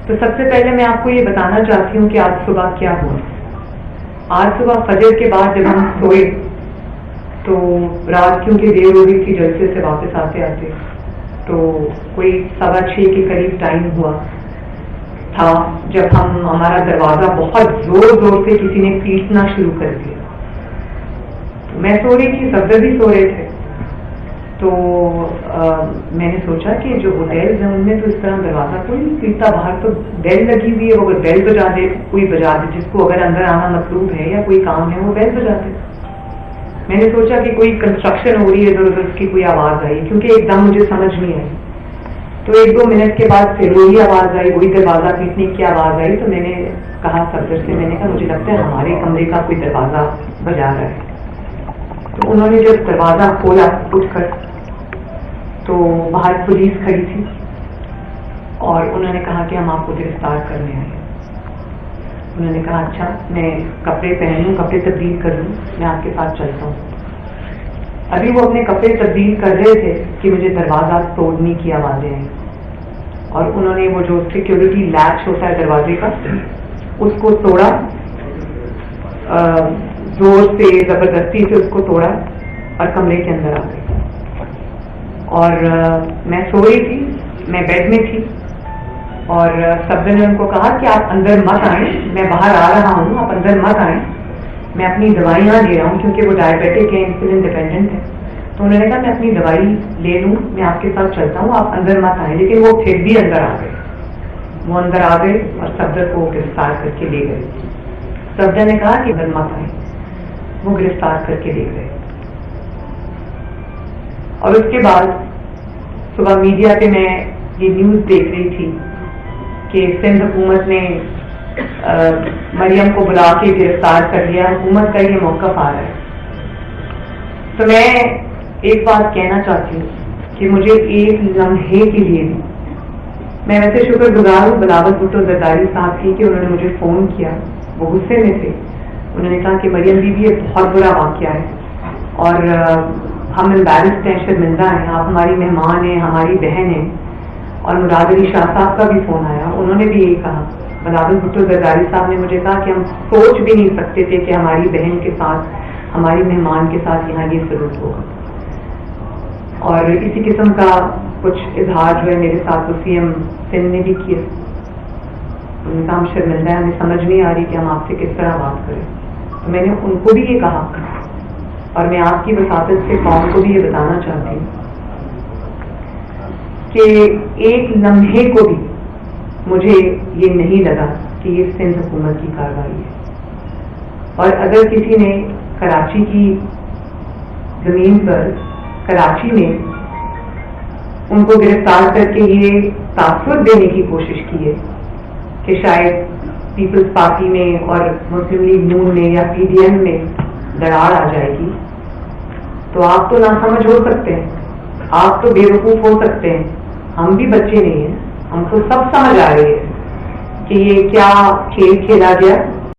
تو سب سے پہلے میں آپ کو یہ بتانا چاہتی ہوں کہ آج صبح کیا ہوا. آج صبح فجر کے بعد جب ہم سوئے تو رات کیونکہ دیر ہو رہی تھی جلسے سے واپس آتے آتے تو کوئی 6:15 کے قریب ٹائم ہوا تھا جب ہمارا دروازہ بہت زور زور سے کسی نے پیٹنا شروع کر دیا. میں سو رہی تھی, صفدر بھی سو رہے تھے. تو میں نے سوچا کہ جو ہوٹلز ہیں ان میں تو اس طرح دروازہ کوئی نہیں پیٹتا, باہر تو بیل لگی ہوئی ہے, وہ اگر بیل بجا دے کوئی بجا دے, جس کو اگر اندر آنا مطلوب ہے یا کوئی کام ہے وہ بیل بجا دے. میں نے سوچا کہ کوئی کنسٹرکشن ہو رہی ہے ادھر ادھر, اس کی کوئی آواز آئی, کیونکہ ایک دم مجھے سمجھ نہیں آئی. تو 1-2 منٹ کے بعد پھر وہی آواز آئی, وہی دروازہ پیٹنے کی آواز آئی. تو میں نے کہا صفدر سے, میں نے کہا مجھے لگتا ہے ہمارے کمرے کا کوئی دروازہ بجا رہا ہے. تو انہوں نے جب دروازہ کھولا اٹھ کر تو باہر پولیس کھڑی تھی اور انہوں نے کہا کہ ہم آپ کو گرفتار کرنے آئے. انہوں نے کہا اچھا, میں کپڑے پہنوں, کپڑے تبدیل کر لوں, میں آپ کے ساتھ چلتا ہوں. ابھی وہ اپنے کپڑے تبدیل کر رہے تھے کہ مجھے دروازہ توڑنے کی آوازیں آئیں اور انہوں نے وہ جو سیکیورٹی لیچ ہوتا ہے دروازے کا اس کو توڑا, زور سے زبردستی سے اس کو توڑا اور کمرے کے اندر آ گئی. اور میں سو رہی تھی, میں بیڈ میں تھی اور صفدر نے ان کو کہا کہ آپ اندر مت آئیں, میں باہر آ رہا ہوں, آپ اندر مت آئیں, میں اپنی دوائیاں لے رہا ہوں کیونکہ وہ ڈائبیٹک ہے, انسولین ڈیپینڈنٹ ہے. تو انہوں نے کہا میں اپنی دوائی لے لوں, میں آپ کے ساتھ چلتا ہوں, آپ اندر مت آئیں. لیکن وہ پھر بھی اندر آ گئے, وہ اندر آ گئے اور صفدر کو گرفتار کر کے لے گئے. صفدر نے کہا کہ اندر مت آئیں, وہ گرفتار کر کے لے گئے. اور اس کے بعد صبح میڈیا پہ میں یہ نیوز دیکھ رہی تھی کہ سندھ حکومت نے مریم کو بلا کے گرفتار کر لیا, حکومت کا یہ موقف آ رہا ہے. تو میں ایک بات کہنا چاہتی ہوں کہ مجھے ایک لمحے کے لیے بھی, میں ویسے شکر گزار ہوں بلاول بھٹو زرداری صاحب کی کہ انہوں نے مجھے فون کیا, وہ غصے میں تھے. انہوں نے کہا کہ مریم بی بی یہ بہت برا واقعہ ہے اور ہم امبیرسڈ ہیں, شرمندہ ہیں, آپ ہماری مہمان ہیں, ہماری بہن ہیں. اور مراد علی شاہ صاحب کا بھی فون آیا, انہوں نے بھی یہی کہا, بلاول بھٹو زرداری صاحب نے مجھے کہا کہ ہم سوچ بھی نہیں سکتے تھے کہ ہماری بہن کے ساتھ, ہماری مہمان کے ساتھ یہاں یہ سلوک ہوگا. اور اسی قسم کا کچھ اظہار جو ہے میرے ساتھ سی ایم سندھ نے بھی کیا. ان کا ہم شرمندہ ہے, ہمیں سمجھ نہیں آ رہی کہ ہم آپ سے کس طرح بات کریں. تو میں نے ان کو بھی یہ کہا اور میں آپ کی وساطت سے قوم کو بھی یہ بتانا چاہتی ہوں کہ ایک لمحے کو بھی مجھے یہ نہیں لگا کہ یہ سندھ حکومت کی کارروائی ہے. اور اگر کسی نے کراچی کی زمین پر, کراچی میں ان کو گرفتار کر کے یہ تاثر دینے کی کوشش کی ہے کہ شاید پیپلز پارٹی میں اور مسلم لیگ نون میں یا PDM میں دراڑ آ جائے گی, تو آپ تو ناسمجھ ہو سکتے ہیں, آپ تو بے وقوف ہو سکتے ہیں, ہم بھی بچے نہیں ہیں, ہم کو سب سمجھ آ رہی ہے کہ یہ کیا کھیل کھیلا گیا